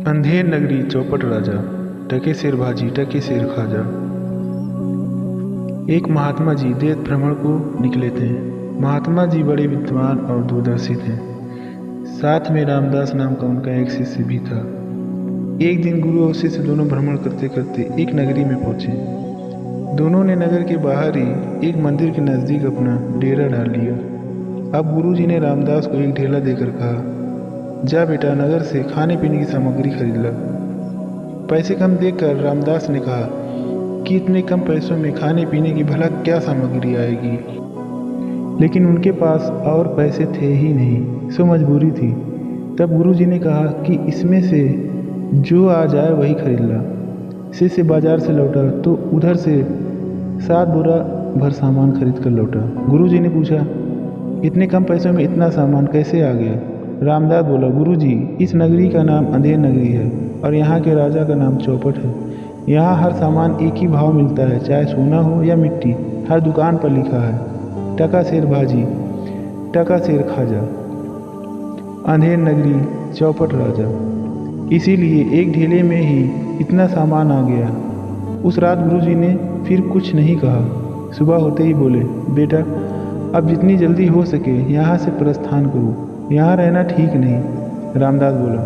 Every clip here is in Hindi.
अंधेर नगरी चौपट राजा, टके सिर भाजी टके सिर खाजा। एक महात्मा जी देश भ्रमण को निकले थे। महात्मा जी बड़े विद्वान और दूरदर्शी थे। साथ में रामदास नाम का उनका एक शिष्य भी था। एक दिन गुरु और शिष्य दोनों भ्रमण करते करते एक नगरी में पहुंचे। दोनों ने नगर के बाहर ही एक मंदिर के नज़दीक अपना डेरा डाल लिया। अब गुरु जी ने रामदास को एक ढेला देकर कहा, जा बेटा, नगर से खाने पीने की सामग्री खरीद ला। पैसे कम देखकर रामदास ने कहा कि इतने कम पैसों में खाने पीने की भला क्या सामग्री आएगी। लेकिन उनके पास और पैसे थे ही नहीं, सो मजबूरी थी। तब गुरु जी ने कहा कि इसमें से जो आ जाए वही खरीद ला। शिष्य बाजार से लौटा तो उधर से 7 बोरा भर सामान खरीद कर लौटा। गुरु जी ने पूछा, इतने कम पैसों में इतना सामान कैसे आ गया? रामदास बोला, गुरु जी, इस नगरी का नाम अंधेर नगरी है और यहाँ के राजा का नाम चौपट है। यहाँ हर सामान एक ही भाव मिलता है, चाहे सोना हो या मिट्टी। हर दुकान पर लिखा है, टका सिर भाजी टका सिर खाजा, अंधेर नगरी चौपट राजा। इसीलिए एक ढेले में ही इतना सामान आ गया। उस रात गुरुजी ने फिर कुछ नहीं कहा। सुबह होते ही बोले, बेटा, अब जितनी जल्दी हो सके यहाँ से प्रस्थान करो, यहाँ रहना ठीक नहीं। रामदास बोला,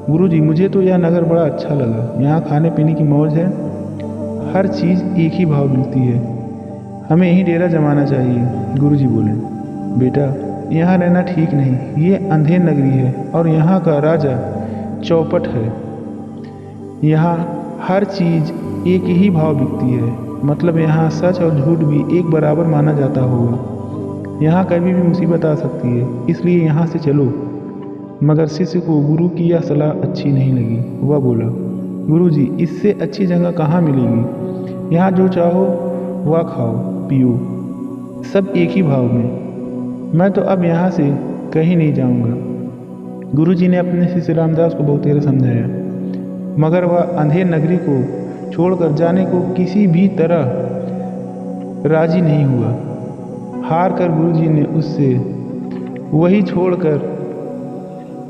गुरुजी, मुझे तो यह नगर बड़ा अच्छा लगा। यहाँ खाने पीने की मौज है, हर चीज़ एक ही भाव मिलती है। हमें यहीं डेरा जमाना चाहिए। गुरुजी बोले, बेटा, यहाँ रहना ठीक नहीं। ये अंधेर नगरी है और यहाँ का राजा चौपट है। यहाँ हर चीज़ एक ही भाव बिकती है, मतलब यहाँ सच और झूठ भी एक बराबर माना जाता होगा। यहाँ कभी भी मुसीबत आ सकती है, इसलिए यहाँ से चलो। मगर शिष्य को गुरु की यह सलाह अच्छी नहीं लगी। वह बोला, गुरुजी, इससे अच्छी जगह कहाँ मिलेगी? यहाँ जो चाहो वह खाओ पियो, सब एक ही भाव में। मैं तो अब यहाँ से कहीं नहीं जाऊँगा। गुरुजी ने अपने शिष्य रामदास को बहुत देर समझाया, मगर वह अंधेर नगरी को छोड़कर जाने को किसी भी तरह राजी नहीं हुआ। हार कर गुरुजी ने उससे वही छोड़कर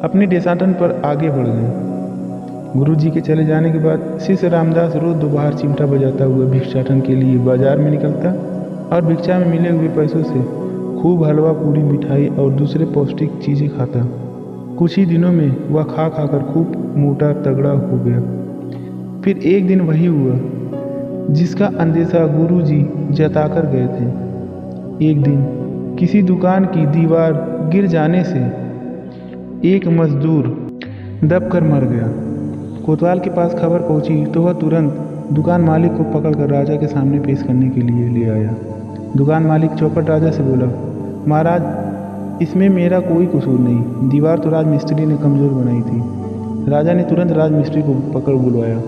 अपने देशाटन पर आगे बढ़ गए। गुरुजी के चले जाने के बाद शिष्य रामदास रोज दोपहर चिमटा बजाता हुआ भिक्षाटन के लिए बाजार में निकलता और भिक्षा में मिले हुए पैसों से खूब हलवा पूरी मिठाई और दूसरे पौष्टिक चीज़ें खाता। कुछ ही दिनों में वह खा खाकर खूब मोटा तगड़ा हो गया। फिर एक दिन वही हुआ जिसका अंदेशा गुरुजी जताकर गए थे। एक दिन किसी दुकान की दीवार गिर जाने से एक मजदूर दबकर मर गया। कोतवाल के पास खबर पहुंची तो वह तुरंत दुकान मालिक को पकड़कर राजा के सामने पेश करने के लिए ले आया। दुकान मालिक चौपट राजा से बोला, महाराज, इसमें मेरा कोई कसूर नहीं। दीवार तो राजमिस्त्री ने कमज़ोर बनाई थी। राजा ने तुरंत राजमिस्त्री को पकड़ बुलवाया।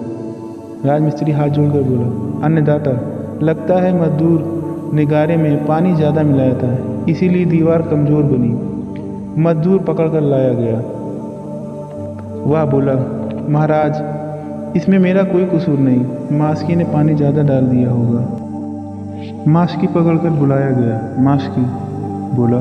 राजमिस्त्री हाथ जोड़कर बोला, अन्नदाता, लगता है मजदूर ने गारे में पानी ज़्यादा मिलाया था, इसीलिए दीवार कमज़ोर बनी। मजदूर पकड़कर लाया गया। वह बोला, महाराज, इसमें मेरा कोई कसूर नहीं। मास्की ने पानी ज़्यादा डाल दिया होगा। मास्की पकड़कर बुलाया गया। मास्की बोला,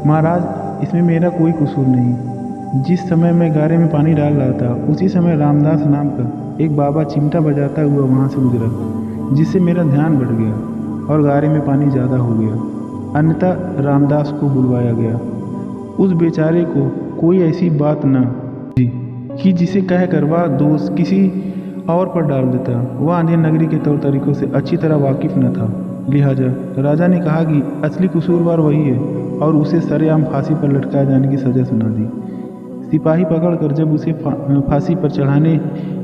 महाराज, इसमें मेरा कोई कसूर नहीं। जिस समय मैं गारे में पानी डाल रहा था उसी समय रामदास नाम का एक बाबा चिमटा बजाता हुआ वहाँ से गुजरा, जिससे मेरा ध्यान बढ़ गया और गारे में पानी ज़्यादा हो गया। अन्यथा रामदास को बुलवाया गया। उस बेचारे को कोई ऐसी बात न कि जिसे कहकर वह दोष किसी और पर डाल देता। वह अंधेर नगरी के तौर तरीकों से अच्छी तरह वाकिफ न था। लिहाजा राजा ने कहा कि असली कसूरवार वही है और उसे सरेआम फांसी पर लटकाए जाने की सज़ा सुना दी। सिपाही पकड़कर जब उसे फांसी पर चढ़ाने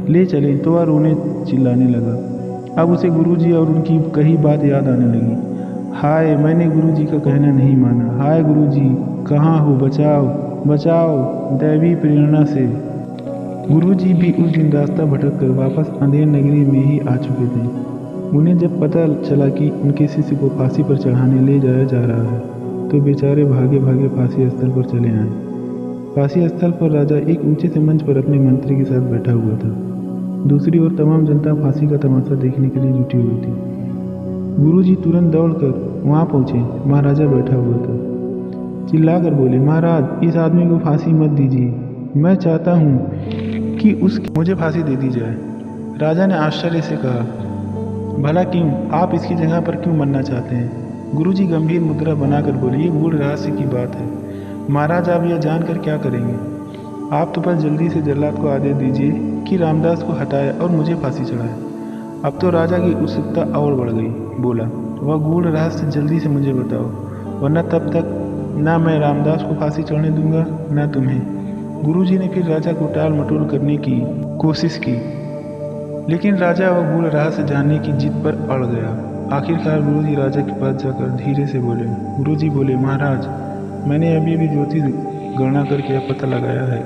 ले चले तो वह रोने चिल्लाने लगा। अब उसे गुरुजी और उनकी कही बात याद आने लगी। हाय, मैंने गुरुजी का कहना नहीं माना। हाय गुरुजी, कहाँ हो? बचाओ बचाओ, दैवी प्रेरणा से। गुरुजी भी उस दिन रास्ता भटक कर वापस अंधेर नगरी में ही आ चुके थे। उन्हें जब पता चला कि उनके शिष्य को फांसी पर चढ़ाने ले जाया जा रहा है तो बेचारे भागे भागे फांसी स्थल पर चले आए। फांसी स्थल पर राजा एक ऊंचे से मंच पर अपने मंत्री के साथ बैठा हुआ था। दूसरी ओर तमाम जनता फांसी का तमाशा देखने के लिए जुटी हुई थी। गुरुजी तुरंत दौड़कर वहां पहुंचे। महाराजा बैठा हुआ था। चिल्लाकर बोले, महाराज, इस आदमी को फांसी मत दीजिए। मैं चाहता हूँ कि उसकी मुझे फांसी दे दी जाए। राजा ने आश्चर्य से कहा, भला क्यों? आप इसकी जगह पर क्यों मरना चाहते हैं? गुरुजी गंभीर मुद्रा बनाकर बोले, ये गूढ़ रहस्य की बात है। महाराज, आप यह जानकर क्या करेंगे? आप तो बस जल्दी से जल्लाद को आदेश दीजिए कि रामदास को हटाए और मुझे फांसी चढ़ाए। अब तो राजा की उत्सुकता और बढ़ गई। बोला, वह गूढ़ रहस्य जल्दी से मुझे बताओ, वरना तब तक ना मैं रामदास को फांसी चढ़ने दूंगा ना तुम्हें। गुरुजी ने फिर राजा को टाल मटोल करने की कोशिश की, लेकिन राजा वह गूढ़ रहस्य जानने की जिद पर अड़ गया। आखिरकार गुरुजी राजा के पास जाकर धीरे से बोले। गुरुजी बोले, महाराज, मैंने अभी अभी ज्योतिष गणना करके यह पता लगाया है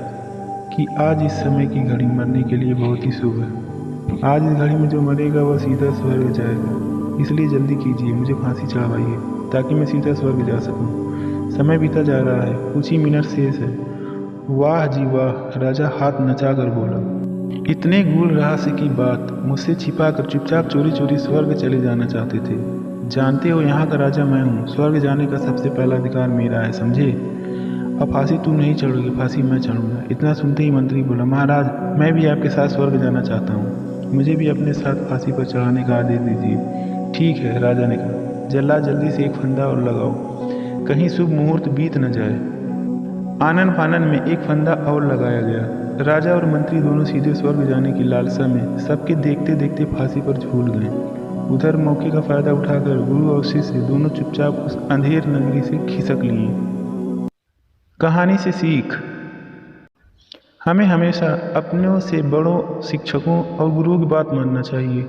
कि आज इस समय की घड़ी मरने के लिए बहुत ही शुभ है। आज इस घड़ी में जो मरेगा वह सीधा स्वर्ग जाएगा, इसलिए जल्दी कीजिए, मुझे फांसी चढ़वाइए ताकि मैं सीधा स्वर्ग जा सकूं। समय बीता जा रहा है, कुछ ही मिनट शेष है। वाह जी वाह, राजा हाथ नचाकर बोला, इतने गूढ़ रहस्य की बात मुझसे छिपाकर चुपचाप चोरी चोरी स्वर्ग चले जाना चाहते थे। जानते हो, यहाँ का राजा मैं हूँ, स्वर्ग जाने का सबसे पहला अधिकार मेरा है, समझे? अब फांसी तुम नहीं चढ़ोगे, फांसी मैं चढ़ूंगा। इतना सुनते ही मंत्री बोला, महाराज, मैं भी आपके साथ स्वर्ग जाना चाहता हूँ, मुझे भी अपने साथ फांसी पर चढ़ाने का आदेश दीजिए। ठीक है, राजा ने कहा, जल्लाद जल्दी से एक फंदा और लगाओ, कहीं शुभ मुहूर्त बीत न जाए। आनन फानन में एक फंदा और लगाया गया। राजा और मंत्री दोनों सीधे स्वर्ग जाने की लालसा में सबके देखते देखते फांसी पर झूल गए। उधर मौके का फायदा उठाकर गुरु और शिष्य दोनों चुपचाप उस अंधेर नगरी से खिसक लिए। कहानी से सीख, हमें हमेशा अपनों से बड़ों, शिक्षकों और गुरुओं की बात मानना चाहिए।